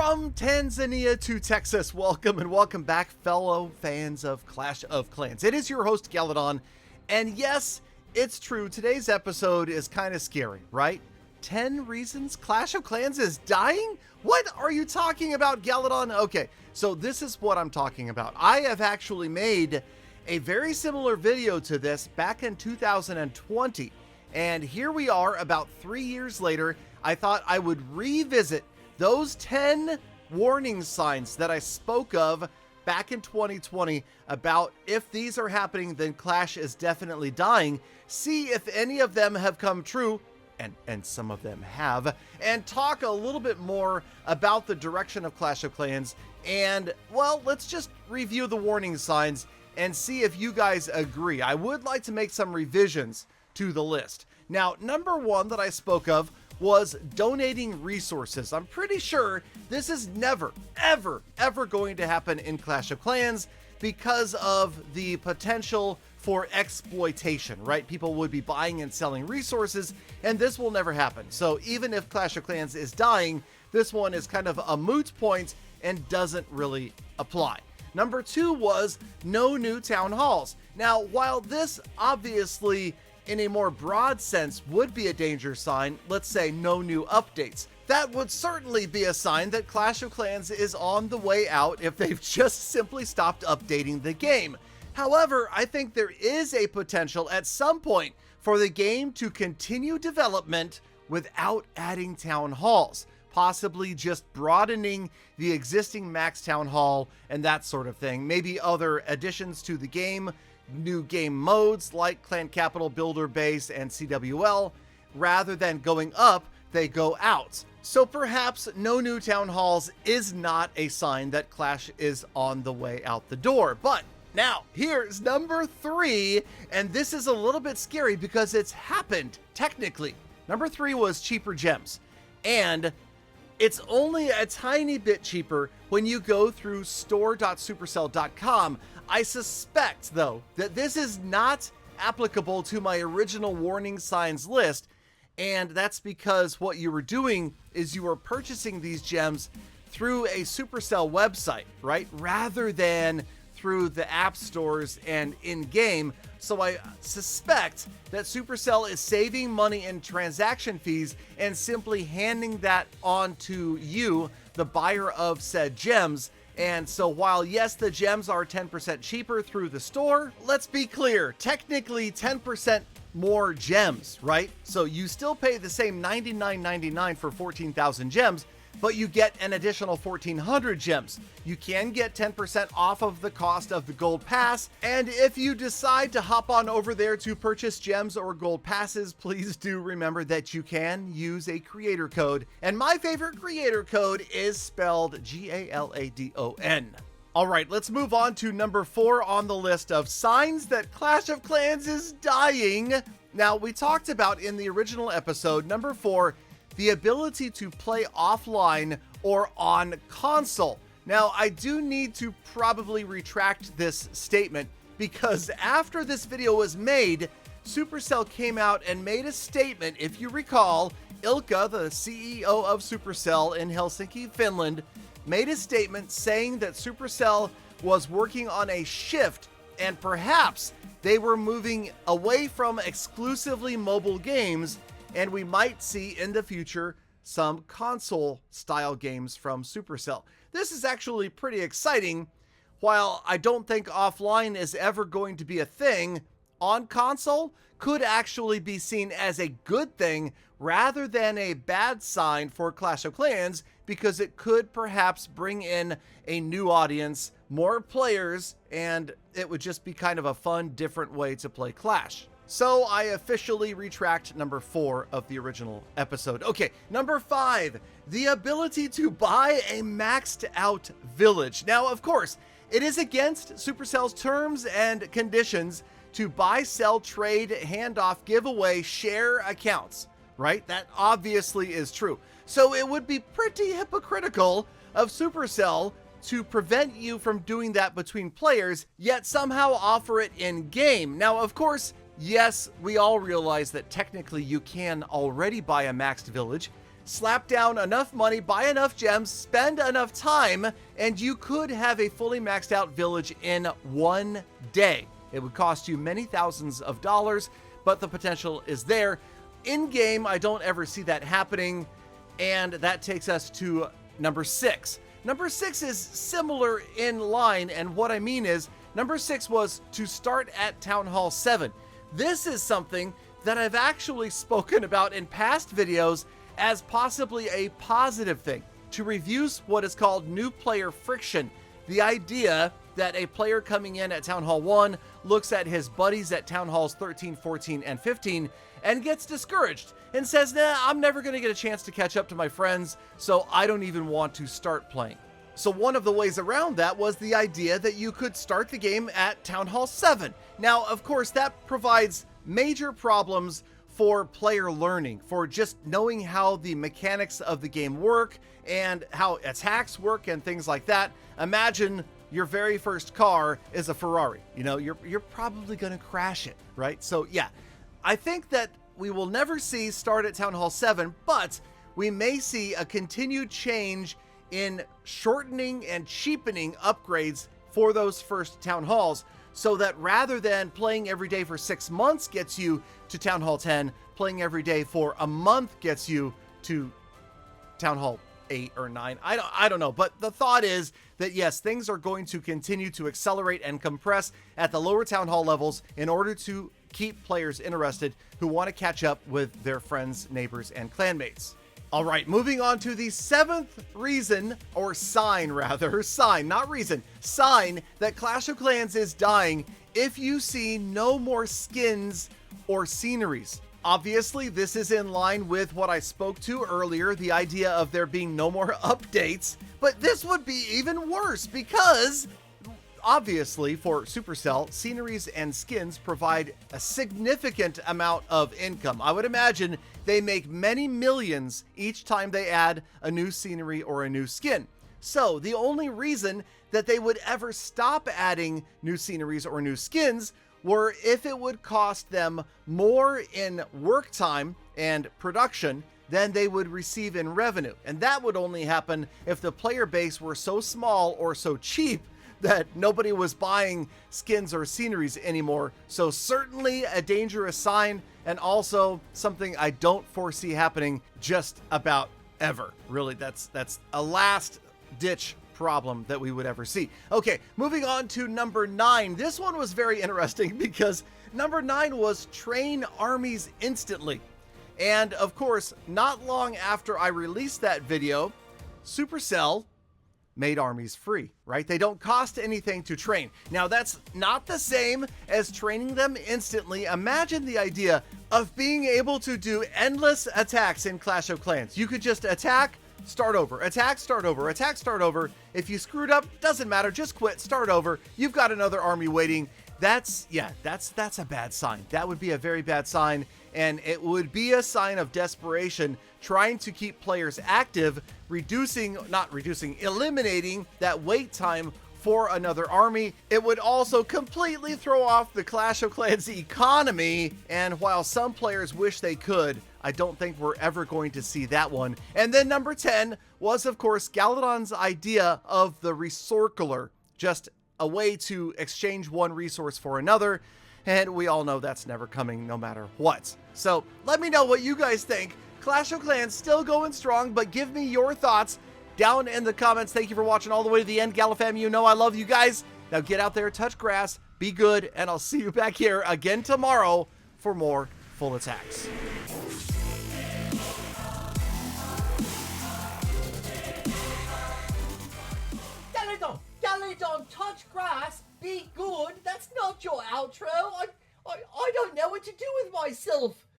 From Tanzania to Texas, welcome and welcome back, fellow fans of Clash of Clans. It is your host, Galadon, and yes, it's true, today's episode is kind of scary, right? 10 reasons Clash of Clans is dying? What are you talking about, Galadon? Okay, so this is what I'm talking about. I have actually made a very similar video to this back in 2020, and here we are about 3 years later. I thought I would revisit those 10 warning signs that I spoke of back in 2020 about if these are happening, then Clash is definitely dying. See if any of them have come true, and some of them have, and talk a little bit more about the direction of Clash of Clans. And, well, let's just review the warning signs and see if you guys agree. I would like to make some revisions to the list. Now, number one that I spoke of was donating resources. I'm pretty sure this is never, ever going to happen in Clash of Clans because of the potential for exploitation, right? People would be buying and selling resources, and this will never happen. So even if Clash of Clans is dying, this one is kind of a moot point and doesn't really apply. Number two was no new town halls. Now, while this obviously in a more broad sense would be a danger sign, let's say no new updates, that would certainly be a sign that Clash of Clans is on the way out if they've just simply stopped updating the game. However, I think there is a potential at some point for the game to continue development without adding town halls, possibly just broadening the existing max town hall and that sort of thing. Maybe other additions to the game, new game modes like Clan Capital, Builder Base, and CWL. Rather than going up, they go out. So perhaps no new town halls is not a sign that Clash is on the way out the door. But now, here's number three, and this is a little bit scary because it's happened, technically. Number three was cheaper gems. And it's only a tiny bit cheaper when you go through store.supercell.com. I suspect, though, that this is not applicable to my original warning signs list, and that's because what you were doing is you were purchasing these gems through a Supercell website, right? Rather than through the app stores and in-game. So I suspect that Supercell is saving money in transaction fees and simply handing that on to you, the buyer of said gems. And so while yes, the gems are 10% cheaper through the store, let's be clear, technically 10% more gems, right? So you still pay the same $99.99 for 14,000 gems, but you get an additional 1,400 gems. You can get 10% off of the cost of the gold pass. And if you decide to hop on over there to purchase gems or gold passes, please do remember that you can use a creator code. And my favorite creator code is spelled Galadon. All right, let's move on to number four on the list of signs that Clash of Clans is dying. Now, we talked about in the original episode, number four, the ability to play offline or on console. Now, I do need to probably retract this statement because after this video was made, Supercell came out and made a statement. If you recall, Ilkka, the CEO of Supercell in Helsinki, Finland, made a statement saying that Supercell was working on a shift and perhaps they were moving away from exclusively mobile games, and we might see in the future some console-style games from Supercell. This is actually pretty exciting. While I don't think offline is ever going to be a thing, on console could actually be seen as a good thing rather than a bad sign for Clash of Clans, because it could perhaps bring in a new audience, more players, and it would just be kind of a fun, different way to play Clash. So I officially retract number four of the original episode. Okay, number five, the ability to buy a maxed out village. Now, of course, it is against Supercell's terms and conditions to buy, sell, trade, handoff, giveaway, share accounts, right? That obviously is true. So it would be pretty hypocritical of Supercell to prevent you from doing that between players, yet somehow offer it in game. Now, of course, yes, we all realize that technically you can already buy a maxed village. slap down enough money, buy enough gems, spend enough time, and you could have a fully maxed out village in one day. It would cost you many thousands of dollars, but the potential is there. In game, I don't ever see that happening, and that takes us to number 6. Number 6 is similar in line, and what I mean is, number 6 was to start at Town Hall 7. This is something that I've actually spoken about in past videos as possibly a positive thing, to reduce what is called new player friction. The idea that a player coming in at Town Hall 1 looks at his buddies at Town Halls 13, 14, and 15 and gets discouraged and says, nah, I'm never going to get a chance to catch up to my friends, so I don't even want to start playing. So one of the ways around that was the idea that you could start the game at Town Hall 7. Now, of course, that provides major problems for player learning, for just knowing how the mechanics of the game work and how attacks work and things like that. Imagine your very first car is a Ferrari. You know, you're probably going to crash it, right? So yeah, I think that we will never see start at Town Hall 7, but we may see a continued change in shortening and cheapening upgrades for those first Town Halls, so that rather than playing every day for 6 months gets you to Town Hall 10, playing every day for a month gets you to Town Hall 8 or 9. I don't know, but the thought is that yes, things are going to continue to accelerate and compress at the lower Town Hall levels in order to keep players interested who want to catch up with their friends, neighbors, and clanmates. All right, moving on to the 7th reason, or sign rather, sign, not reason, sign that Clash of Clans is dying if you see no more skins or sceneries. Obviously, this is in line with what I spoke to earlier, the idea of there being no more updates, but this would be even worse because obviously for Supercell, sceneries and skins provide a significant amount of income. I would imagine they make many millions each time they add a new scenery or a new skin. So the only reason that they would ever stop adding new sceneries or new skins were if it would cost them more in work time and production than they would receive in revenue. And that would only happen if the player base were so small or so cheap that nobody was buying skins or sceneries anymore. So certainly a dangerous sign, and also something I don't foresee happening just about ever. Really, that's a last ditch problem that we would ever see. Okay, moving on to number 9. This one was very interesting because number 9 was train armies instantly. And of course, not long after I released that video, Supercell made armies free, right? They don't cost anything to train. Now, that's not the same as training them instantly. Imagine the idea of being able to do endless attacks in Clash of Clans. You could just attack, start over, attack, start over, attack, start over. If you screwed up, doesn't matter, just quit, start over. You've got another army waiting. That's a bad sign. That would be a very bad sign, and it would be a sign of desperation trying to keep players active, eliminating that wait time for another army. It would also completely throw off the Clash of Clans economy, and while some players wish they could, I don't think we're ever going to see that one. And then number 10 was, of course, Galadon's idea of the resorcular, just a way to exchange one resource for another, and we all know that's never coming no matter what. So let me know what you guys think. Clash of Clans still going strong, but give me your thoughts down in the comments. Thank you for watching all the way to the end. Galafam, you know I love you guys. Now get out there, touch grass, be good, and I'll see you back here again tomorrow for more full attacks. Galadon, touch grass, be good. That's not your outro. I don't know what to do with myself.